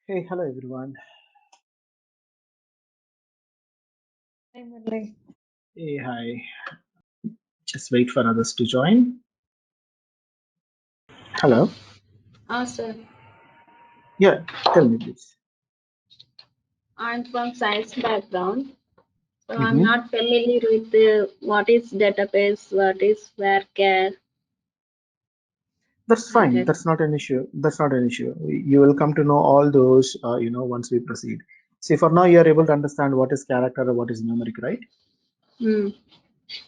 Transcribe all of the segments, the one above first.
Hey, hello everyone. Hi, Murli. Hey, hi. Just wait for others to join. Hello. Sir, Yeah, tell me please. I'm from science background, so I'm Mm-hmm. not familiar with what is database, what is varchar, That's like fine. that. That's not an issue. That's not an issue. You will come to know all those, once we proceed. See, for now, you are able to understand what is character or what is numeric, right? Hmm.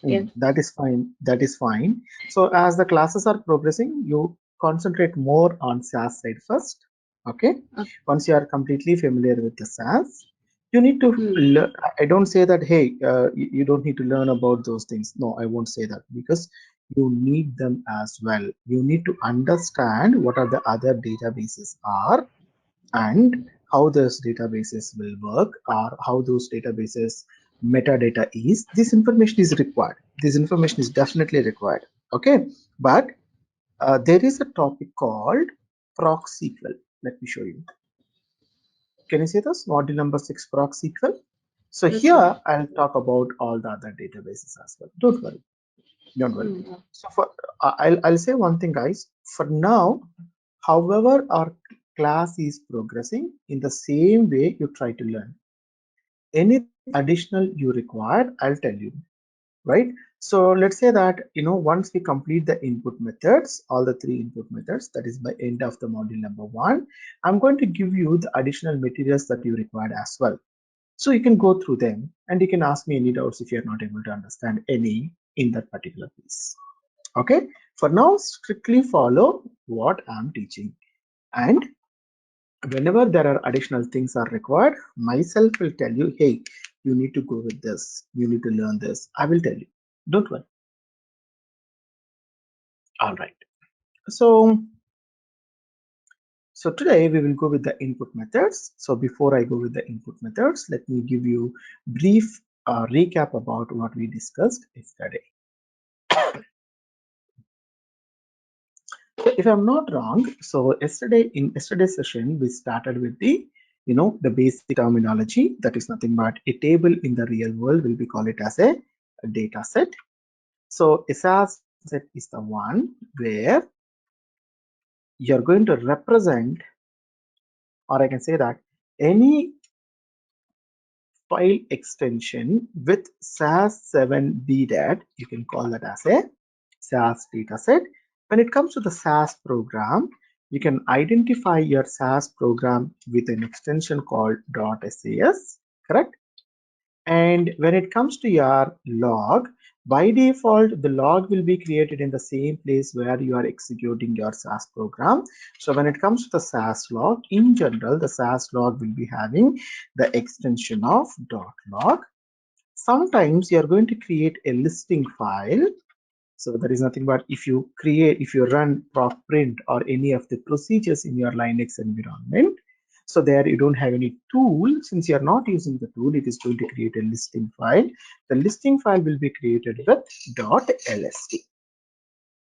Yes. That is fine. That is fine. So as the classes are progressing, you concentrate more on SAS side first. Okay. Okay. Once you are completely familiar with the SAS, you need to Hmm. learn. I don't say that, hey, you don't need to learn about those things. No, I won't say that because you need them as well. You need to understand what are the other databases are and how those databases will work or how those databases metadata is. This information is required. This information is definitely required. Okay, but there is a topic called procsql. Let me show you. Can you see this module number 6, procsql? So Yes, sir. here I'll talk about all the other databases as well. Don't worry, don't worry. Hmm. So for I'll say one thing, guys. For now, however our class is progressing, in the same way you try to learn. Anything additional you require, I'll tell you, right? So let's say that, once we complete the input methods, all the 3 input methods, that is by end of the module number 1, I'm going to give you the additional materials that you required as well. So you can go through them and you can ask me any doubts if you're not able to understand any in that particular piece. Okay, for now, strictly follow what I'm teaching. And whenever there are additional things are required, myself will tell you, hey, you need to go with this, you need to learn this. I will tell you. Don't worry. All right. So so today we will go with the input methods. So before I go with the input methods, let me give you brief recap about what we discussed yesterday. So if I'm not wrong, so in yesterday's session we started with the basic terminology, that is nothing but a table in the real world will be called it as a data set. So a SAS set is the one where you're going to represent, or I can say that any file extension with SAS7BDAT, you can call that as a SAS dataset. When it comes to the SAS program, you can identify your SAS program with an extension called .sas, correct? And when it comes to your log, by default, the log will be created in the same place where you are executing your SAS program. So when it comes to the SAS log, in general, the SAS log will be having the extension of .log. Sometimes you are going to create a listing file. So there is nothing but if you run proc print or any of the procedures in your Linux environment, so there you don't have any tool. Since you are not using the tool, it is going to create a listing file. The listing file will be created with .lst,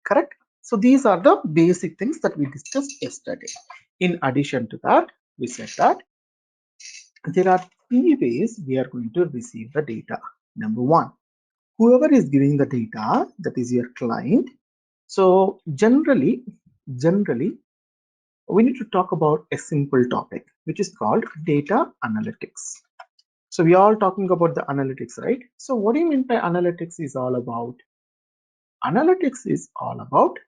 correct? So these are the basic things that we discussed yesterday. In addition to that, we said that there are 3 ways we are going to receive the data. Number one, whoever is giving the data, that is your client. So generally, we need to talk about a simple topic, which is called data analytics. So we are all talking about the analytics, right? So what do you mean by analytics is all about? Analytics is all about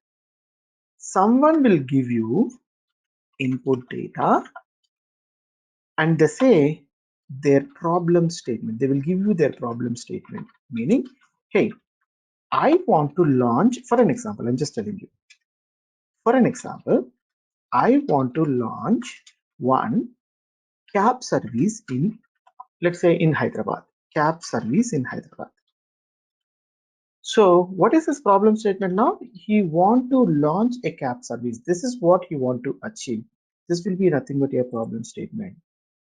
someone will give you input data and they say their problem statement. They will give you their problem statement, meaning, hey, I want to launch, for an example, I'm just telling you, for an example, I want to launch one cab service in, let's say, in Hyderabad, cab service in Hyderabad. So what is his problem statement now? He want to launch a cab service. This is what he want to achieve. This will be nothing but a problem statement.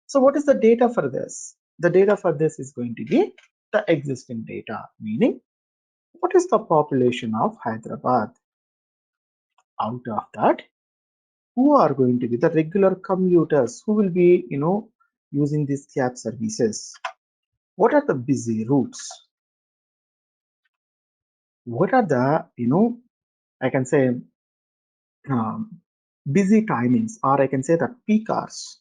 So what is the data for this? The data for this is going to be the existing data, meaning what is the population of Hyderabad? Out of that, who are going to be the regular commuters who will be, using these cab services. What are the busy routes? What are the, I can say busy timings, or I can say the peak hours.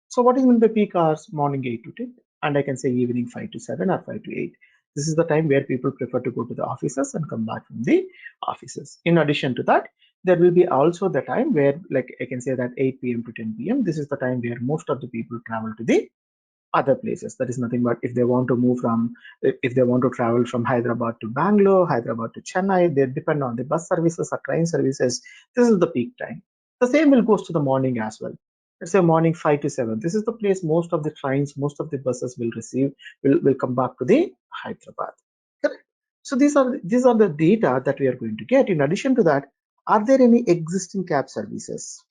So what is meant by peak hours? Morning 8 to 10, and I can say evening 5 to 7 or 5 to 8. This is the time where people prefer to go to the offices and come back from the offices. In addition to that, there will be also the time where, like I can say that 8 p.m. to 10 p.m. This is the time where most of the people travel to the other places. That is nothing but if they want to move from, if they want to travel from Hyderabad to Bangalore, Hyderabad to Chennai, they depend on the bus services or train services. This is the peak time. The same will goes to the morning as well. Let's say morning 5 to 7. This is the place most of the trains, most of the buses will receive, will come back to the Hyderabad. Correct. So these are the data that we are going to get. In addition to that, are there any existing cab services?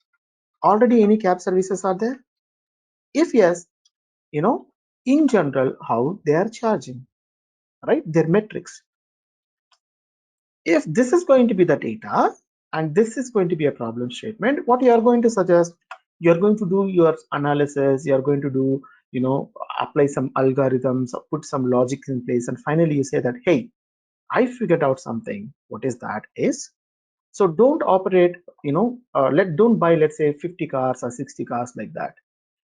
Already any cab services are there? If yes, in general, how they are charging, right? Their metrics. If this is going to be the data and this is going to be a problem statement, what you are going to suggest, you're going to do your analysis, you're going to do, apply some algorithms, put some logic in place, and finally you say that, hey, I figured out something. What is that is, so don't operate, don't buy, let's say 50 cars or 60 cars like that.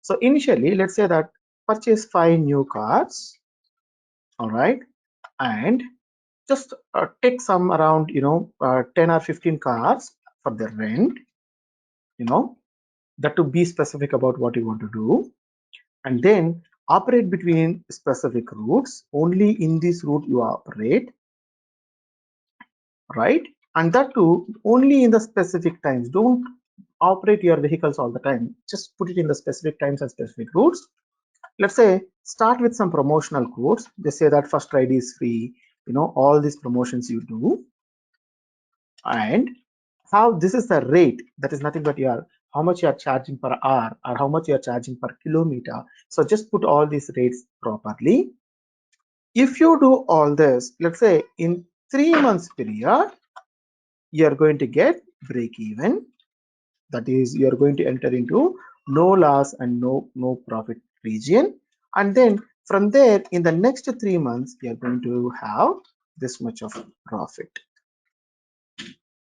So initially, let's say that purchase 5 new cars, all right, and just take some around 10 or 15 cars for the rent, that to be specific about what you want to do, and then operate between specific routes. Only in this route you operate, right? And that too only in the specific times. Don't operate your vehicles all the time. Just put it in the specific times and specific routes. Let's say start with some promotional codes. They say that first ride is free, all these promotions you do, and how this is the rate, that is nothing but your how much you are charging per hour or how much you are charging per kilometer. So just put all these rates properly. If you do all this, let's say in 3 months period, you are going to get break even. That is, you are going to enter into no loss and no profit region, and then from there in the next 3 months you are going to have this much of profit,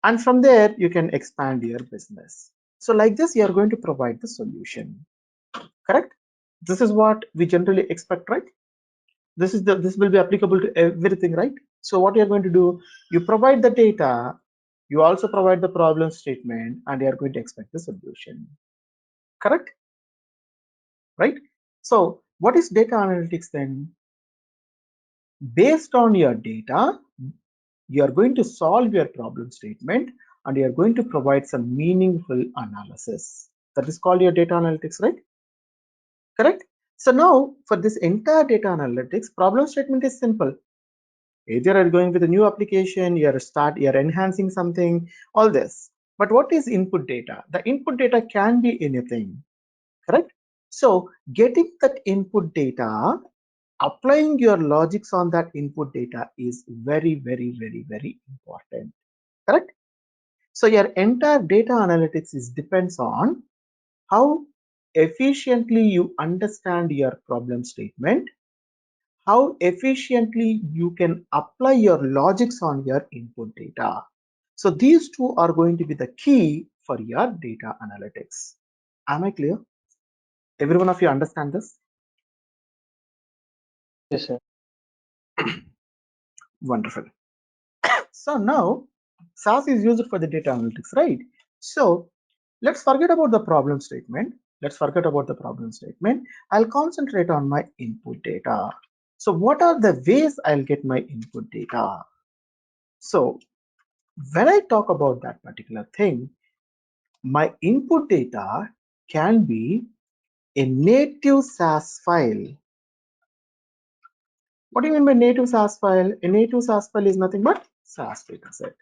and from there you can expand your business. So like this you are going to provide the solution. Correct? This is what we generally expect, right? This will be applicable to everything, right? So what you're going to do, you provide the data, you also provide the problem statement, and you are going to expect the solution. Correct? Right? So what is data analytics then? Based on your data, you are going to solve your problem statement and you are going to provide some meaningful analysis. That is called your data analytics, right? Correct? So now for this entire data analytics, problem statement is simple. Either you're going with a new application, you're enhancing something, all this. But what is input data? The input data can be anything, correct? So getting that input data, applying your logics on that input data is very, very, very, very important, correct? So your entire data analytics depends on how efficiently you understand your problem statement, how efficiently you can apply your logics on your input data. So these two are going to be the key for your data analytics. Am I clear? Every one of you understand this? Yes, sir. Wonderful. So now SAS is used for the data analytics, right? So let's forget about the problem statement. Let's forget about the problem statement. I'll concentrate on my input data. So what are the ways I'll get my input data? So when I talk about that particular thing, my input data can be a native SAS file. What do you mean by native SAS file? A native SAS file is nothing but SAS dataset.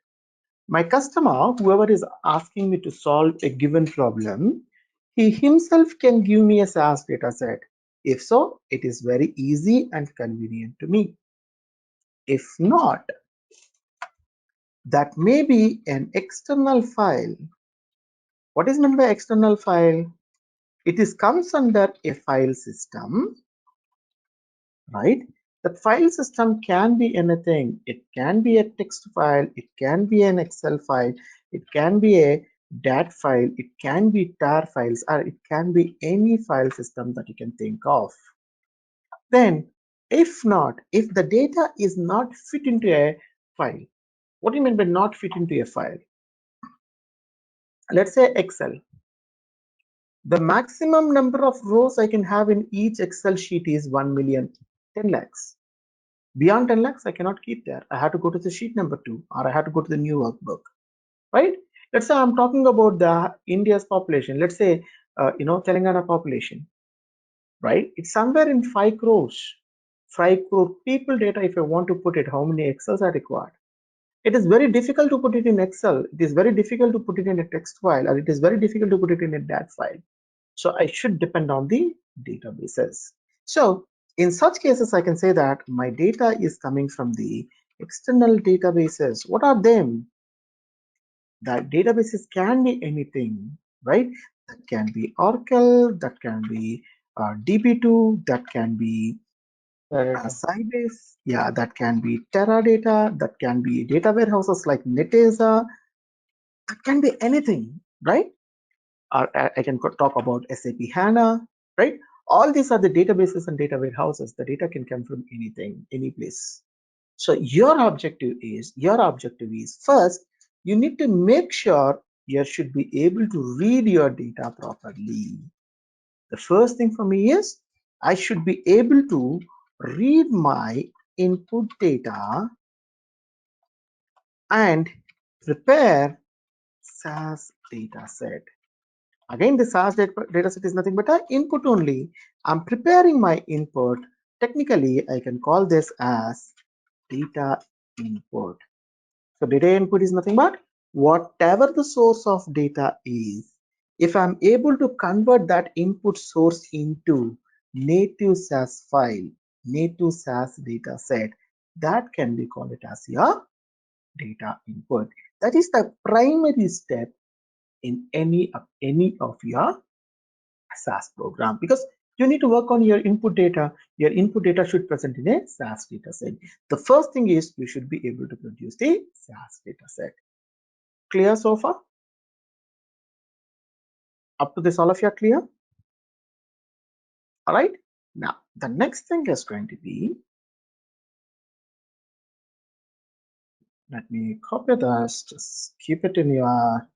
My customer, whoever is asking me to solve a given problem, he himself can give me a SAS dataset. If so, it is very easy and convenient to me. If not, that may be an external file What is meant by external file? It comes under a file system, right? The file system can be anything. It can be a text file, it can be an Excel file, it can be a DAT file, it can be tar files, or it can be any file system that you can think of. Then, if the data is not fit into a file, what do you mean by not fit into a file? Let's say Excel. The maximum number of rows I can have in each Excel sheet is 1 million, 10 lakhs. Beyond 10 lakhs, I cannot keep there. I have to go to the sheet number 2, or I have to go to the new workbook, right? Let's say I'm talking about the India's population. Let's say, Telangana population, right? It's somewhere in 5 crores. 5 crore people data. If I want to put it, how many Excels are required? It is very difficult to put it in Excel. It is very difficult to put it in a text file, or it is very difficult to put it in a DAT file. So I should depend on the databases. So in such cases, I can say that my data is coming from the external databases. What are them? That databases can be anything, right? That can be Oracle, that can be DB2, that can be Sybase, yeah, that can be Teradata, that can be data warehouses like Netezza, that can be anything, right? Or I can talk about SAP HANA, right? All these are the databases and data warehouses. The data can come from anything, any place. So your objective is first, you need to make sure you should be able to read your data properly. The first thing for me is I should be able to read my input data and prepare SAS data set. Again, the SAS data set is nothing but an input only. I'm preparing my input. Technically, I can call this as data input. So data input is nothing but whatever the source of data is. If I'm able to convert that input source into native SAS file, native SAS data set, that can be called it as your data input. That is the primary step in any of your SAS program, because you need to work on your input data. Your input data should present in a SAS data set. The first thing is you should be able to produce the SAS data set. Clear so far? Up to this, all of you are clear? All right. Now, the next thing is going to be, let me copy this, just keep it in your,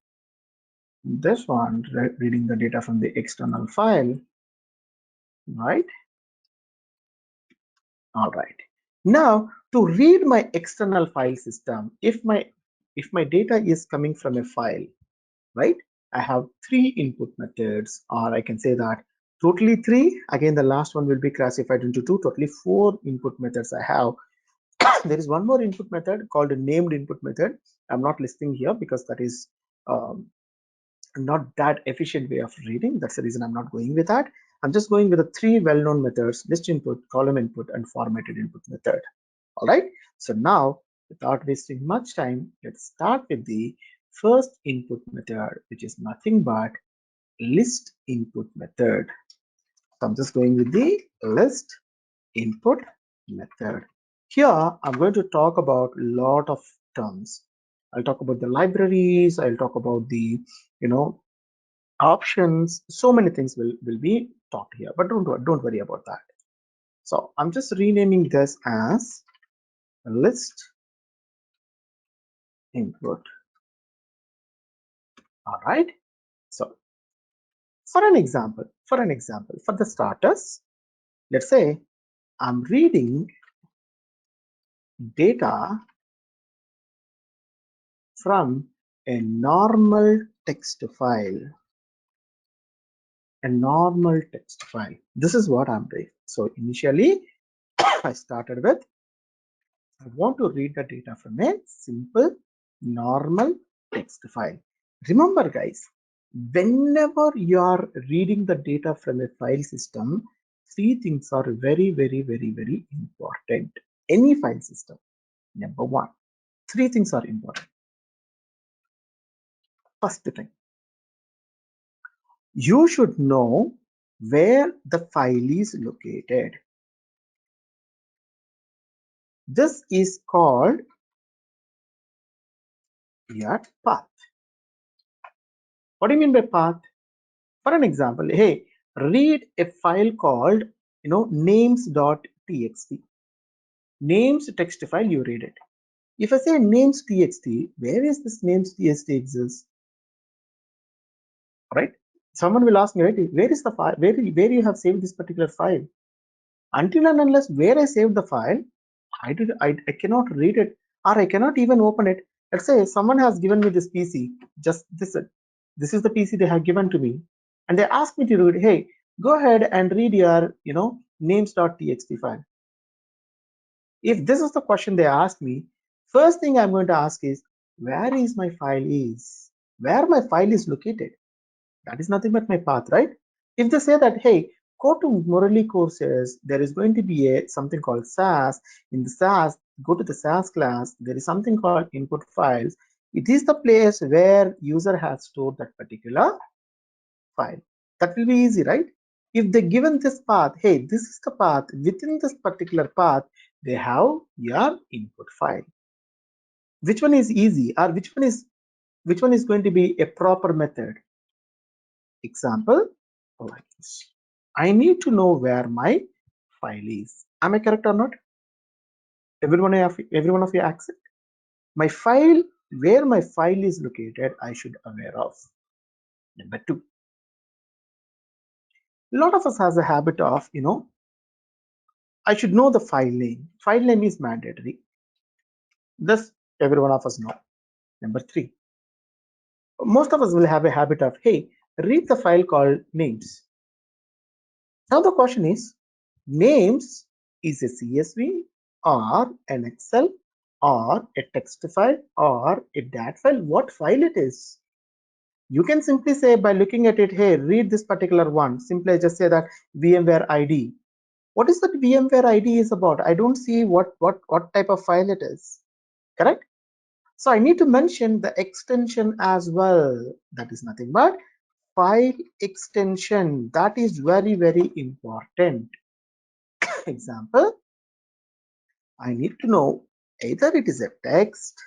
this one, reading the data from the external file, right? All right. Now, to read my external file system, if my data is coming from a file, right? I have 3 input methods, or I can say that totally 3. Again, the last one will be classified into 2. Totally 4 input methods I have. There is one more input method called a named input method. I'm not listing here because that is um, not that efficient way of reading. That's the reason I'm not going with that. I'm just going with the 3 well-known methods: list input, column input, and formatted input method. All right. So now, without wasting much time, let's start with the first input method, which is nothing but list input method. So I'm just going with the list input method. Here, I'm going to talk about a lot of terms. I'll talk about the libraries. I'll talk about the, options. So many things will be talked here, but don't worry about that. So I'm just renaming this as list input. All right. So for an example, for the starters, let's say I'm reading data from a normal text file. A normal text file. This is what I'm doing. So initially, I started with, I want to read the data from a simple normal text file. Remember, guys, whenever you are reading the data from a file system, 3 things are very, very, very, very important. Any file system. Number 1, 3 things are important. First thing, You should know where the file is located. This is called your path. What do you mean by path? For an example, hey, read a file called names.txt. Names text file, you read it. If I say names.txt, where is this names.txt exists? Right? Someone will ask me, right? Where is the file? Where you have saved this particular file? Until and unless where I saved the file, I cannot read it, or I cannot even open it. Let's say someone has given me this PC, just this is the PC they have given to me, and they ask me to read, hey, go ahead and read your names.txt file. If this is the question they ask me, first thing I'm going to ask is, where is my file is? Where my file is located? That is nothing but my path, right? If they say that, hey, go to Murali courses, there is going to be something called SAS. In the SAS, go to the SAS class, there is something called input files. It is the place where user has stored that particular file. That will be easy, right? If they given this path, hey, this is the path, within this particular path, they have your input file. Which one is easy, or which one is going to be a proper method? Example, like this. I need to know where my file is. Am I correct or not? Every one of you accept? My file, where my file is located, I should aware of. Number two, a lot of us has a habit of, I should know the file name. File name is mandatory. This every one of us know. Number three, most of us will have a habit of, hey, read the file called names. Now the question is, names is a CSV or an Excel or a text file or a DAT file, what file it is. You can simply say by looking at it, hey, read this particular one. Simply just say that VMware ID. What is that VMware ID is about? I don't see what type of file it is. Correct? So I need to mention the extension as well. That is nothing but file extension. That is very, very important. Example, I need to know either it is a text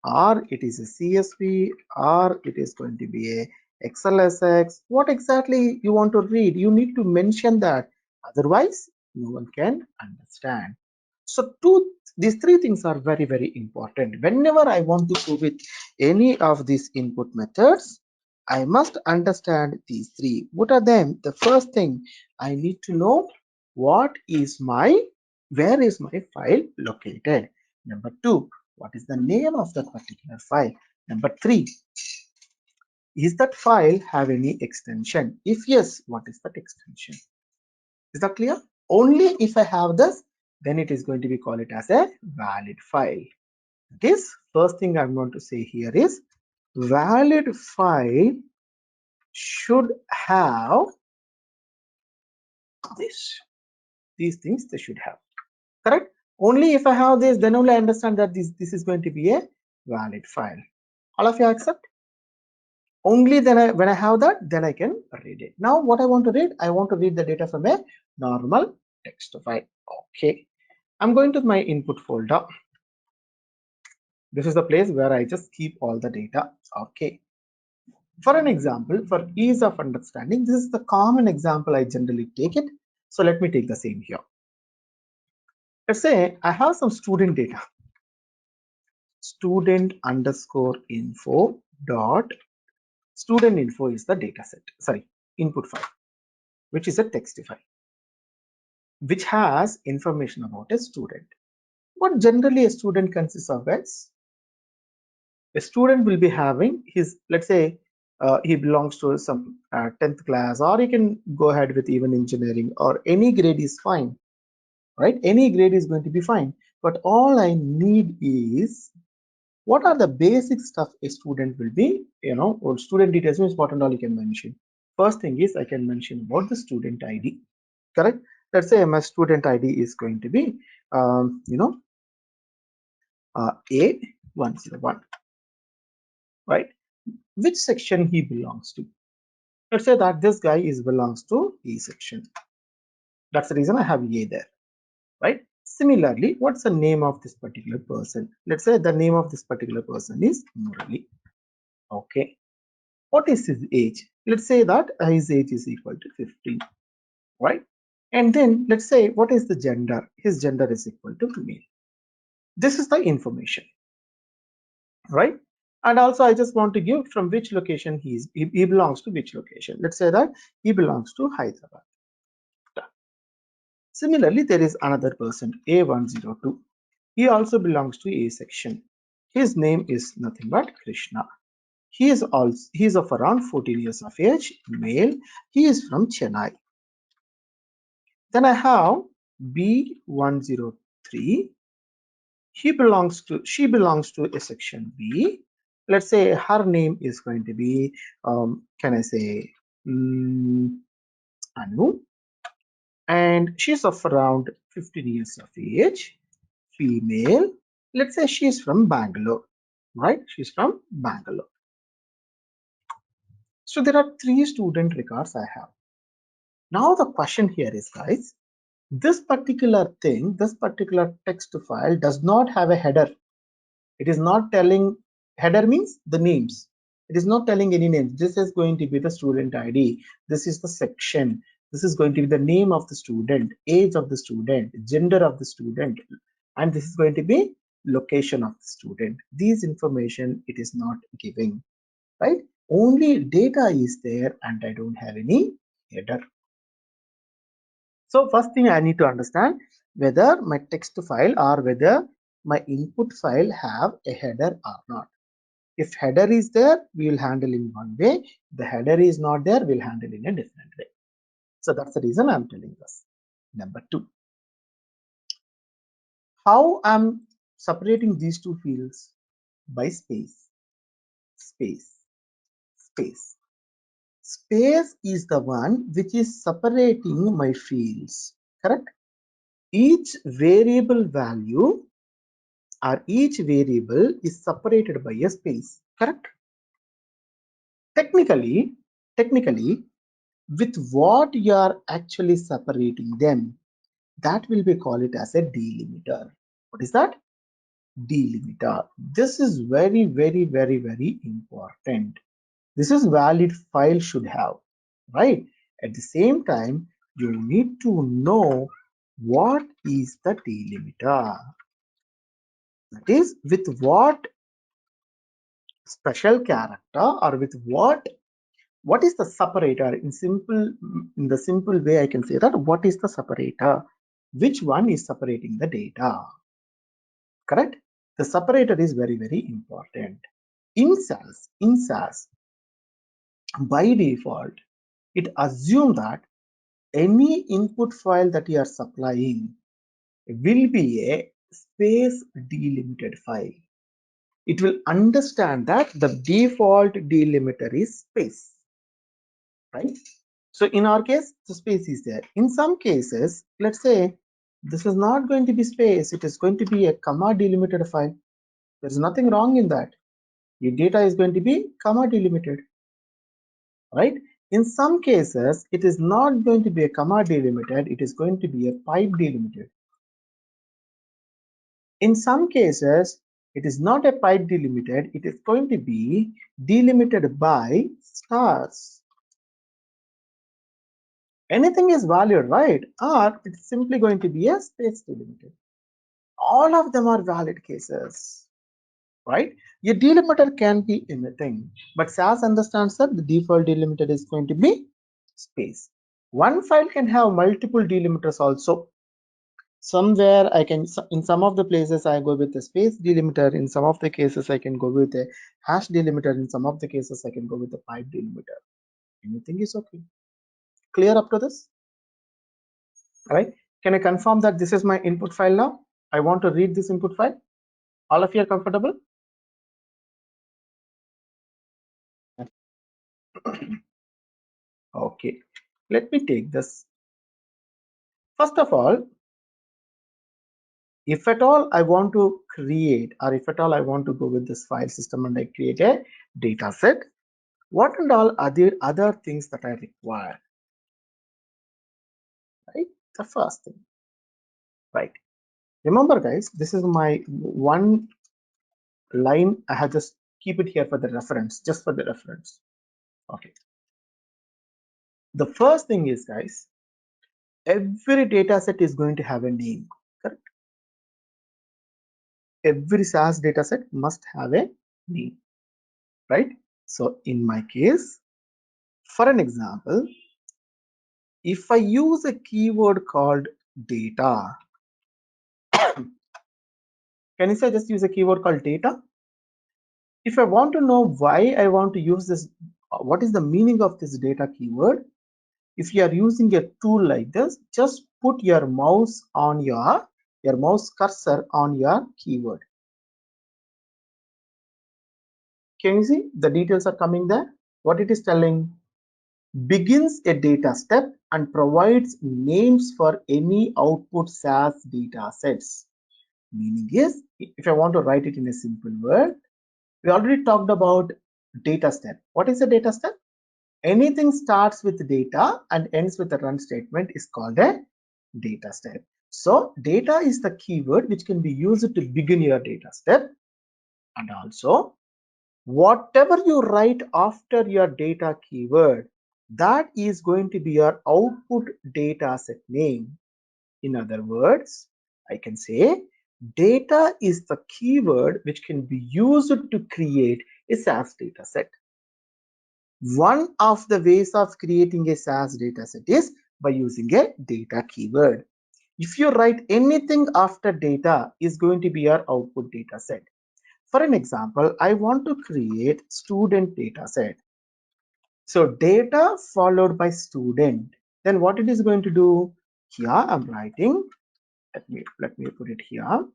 or it is a CSV or it is going to be a XLSX. What exactly you want to read? You need to mention that. Otherwise, no one can understand. So these three things are very, very important. Whenever I want to go with any of these input methods, I must understand these three. What are them? The first thing, I need to know where is my file located. Number two, what is the name of that particular file? Number three, is that file have any extension? If yes, what is that extension? Is that clear? Only if I have this, then it is going to be called it as a valid file. This first thing I'm going to say here is valid file should have these things they should have. Correct? Only if I have this, then only I understand that this is going to be a valid file. All of you accept? Only then when I have that, then I can read it. Now what I want to read, I want to read the data from a normal text file. Okay, I'm going to my input folder. This is the place where I just keep all the data. Okay, for an example, for ease of understanding, this is the common example I generally take it. So let me take the same here. Let's say I have some student data. Student underscore info dot student info is the data set. Sorry, input file, which is a text file, which has information about a student. What generally a student consists of is, a student will be having his, let's say he belongs to some 10th class, or you can go ahead with even engineering, or any grade is fine, right? Any grade is going to be fine. But all I need is, what are the basic stuff a student will be, or student details is important, all you can mention. First thing is I can mention about the student ID. Correct? Let's say my student ID is going to be A101, right? Which section he belongs to. Let's say that this guy belongs to A section. That's the reason I have A there, right? Similarly, what's the name of this particular person? Let's say the name of this particular person is Murali. Okay. What is his age? Let's say that his age is equal to 15, right? And then let's say what is the gender? His gender is equal to male. This is the information, right? And also I just want to give from which location he belongs to which location. Let's say that he belongs to Hyderabad. Similarly, there is another person, A102. He also belongs to A section. His name is nothing but Krishna. He is of around 14 years of age, male. He is from Chennai. Then I have B103. She belongs to a section B. Let's say her name is going to be can I say Anu, and she's of around 15 years of age, female. Let's say she's from Bangalore, right? She's from Bangalore. So there are 3 student records I have. Now the question here is, guys, this particular thing, this particular text file does not have a header. It is not telling, header means the names. It is not telling any names. This is going to be the student ID. This is the section. This is going to be the name of the student, age of the student, gender of the student, and this is going to be location of the student. These information it is not giving, right? Only data is there and I don't have any header. So first thing I need to understand whether my text file or whether my input file have a header or not. If header is there, we will handle in one way. The header is not there, we'll handle in a different way. So that's the reason I'm telling this. Number 2, how I'm separating these two fields? By space, space, space. Space is the one which is separating my fields, correct? Each variable value or each variable is separated by a space, correct? Technically, with what you are actually separating them, that will be called it as a delimiter. What is that? Delimiter. This is very important. This is valid file should have, right? At the same time, you need to know what is the delimiter. That is, with what special character or with what is the separator? In the simple way I can say that what is the separator, which one is separating the data, correct? The separator is very important. In SAS by default it assumes that any input file that you are supplying will be a space delimited file. It will understand that the default delimiter is space, right? So in our case, the space is there. In some cases, let's say this is not going to be space, it is going to be a comma delimited file. There's nothing wrong in that. Your data is going to be comma delimited, right? In some cases, it is not going to be a comma delimited, it is going to be a pipe delimited. In some cases, it is not a pipe delimited, it is going to be delimited by stars. Anything is valid, right? Or it's simply going to be a space delimited. All of them are valid cases, right? A delimiter can be anything, but SAS understands that the default delimiter is going to be space. One file can have multiple delimiters also. Somewhere I can, in some of the places I go with a space delimiter, in some of the cases I can go with a hash delimiter, in some of the cases I can go with a pipe delimiter. Anything is okay. Clear up to this? All right. Can I confirm that this is my input file now? I want to read this input file. All of you are comfortable? Okay. Let me take this. First of all, if at all I want to create, or if at all I want to go with this file system and I create a data set, What and all other things that I require, right? The first thing, right? Remember, guys, this is my one line. I have just keep it here for the reference, just for the reference. Okay. The first thing is, guys, every data set is going to have a name, correct? Every SAS data set must have a name, right? So in my case, for an example, if I use a keyword called data, can you say just use a keyword called data? If I want to know why I want to use this, what is the meaning of this data keyword? If you are using a tool like this, just put your mouse on your mouse cursor on your keyword. Can you see the details are coming there? What it is telling? Begins a data step and provides names for any output SAS data sets. Meaning is, if I want to write it in a simple word, we already talked about data step. What is a data step? Anything starts with data and ends with a run statement is called a data step. So data is the keyword which can be used to begin your data step, and also whatever you write after your data keyword, that is going to be your output data set name. In other words, I can say data is the keyword which can be used to create a SAS data set. One of the ways of creating a SAS data set is by using a data keyword. If you write anything after data is going to be your output data set. For an example, I want to create student data set. So data followed by student. Then what it is going to do? Here I'm writing. Let me put it here.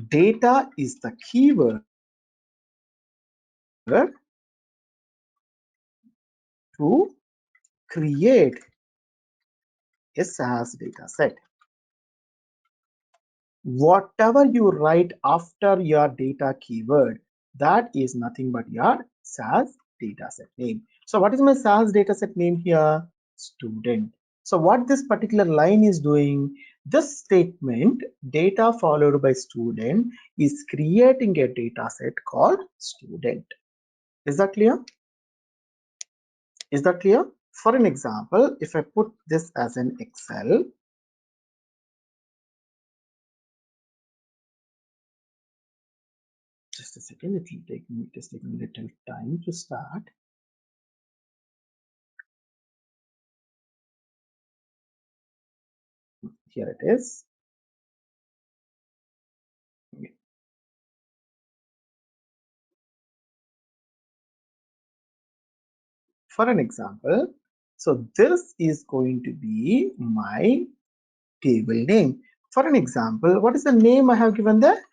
Data is the keyword to create a SAS data set. Whatever you write after your data keyword, that is nothing but your SAS dataset name. So what is my SAS dataset name here? Student. So what this particular line is doing, this statement, data followed by student, is creating a data set called student. Is that clear? Is that clear? For an example, if I put this as an Excel, just a second, it will take me, just taking a little time to start. Here it is. For an example, so this is going to be my table name. For an example, what is the name I have given there?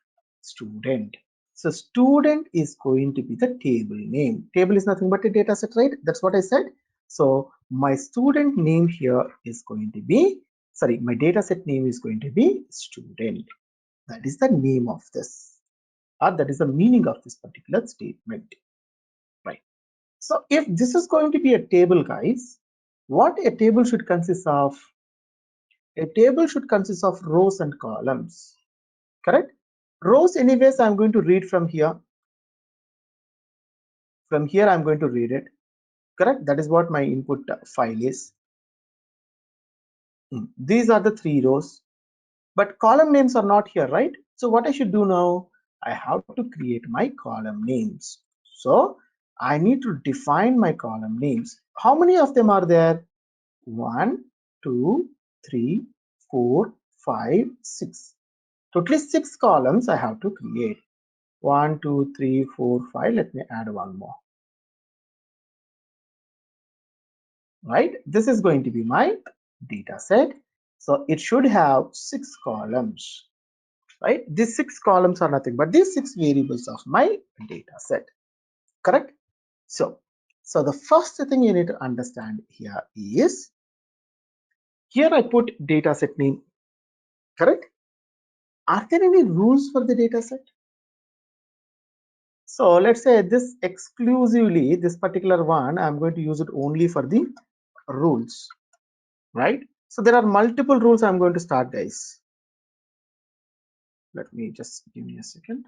Student. So student is going to be the table name. Table is nothing but a data set, right? That's what I said. So my student name here is going to be, sorry, my data set name is going to be student. That is the name of this, or that is the meaning of this particular statement, right? So if this is going to be a table, guys, what a table should consist of? A table should consist of rows and columns, correct? Rows, anyways, I'm going to read from here. From here, I'm going to read it, correct? That is what my input file is. These are the 3 rows, but column names are not here, right? So what I should do now? I have to create my column names. So I need to define my column names. How many of them are there? 1, 2, 3, 4, 5, 6. Totally 6 columns I have to create. 1, 2, 3, 4, 5. Let me add one more. Right? This is going to be my data set. So it should have 6 columns. Right? These 6 columns are nothing but these 6 variables of my data set. Correct? So the first thing you need to understand here is, here I put data set name. correct? Are there any rules for the data set? So let's say this exclusively, this particular one, I'm going to use it only for the rules, right? So there are multiple rules I'm going to start, guys. Let me just give me a second.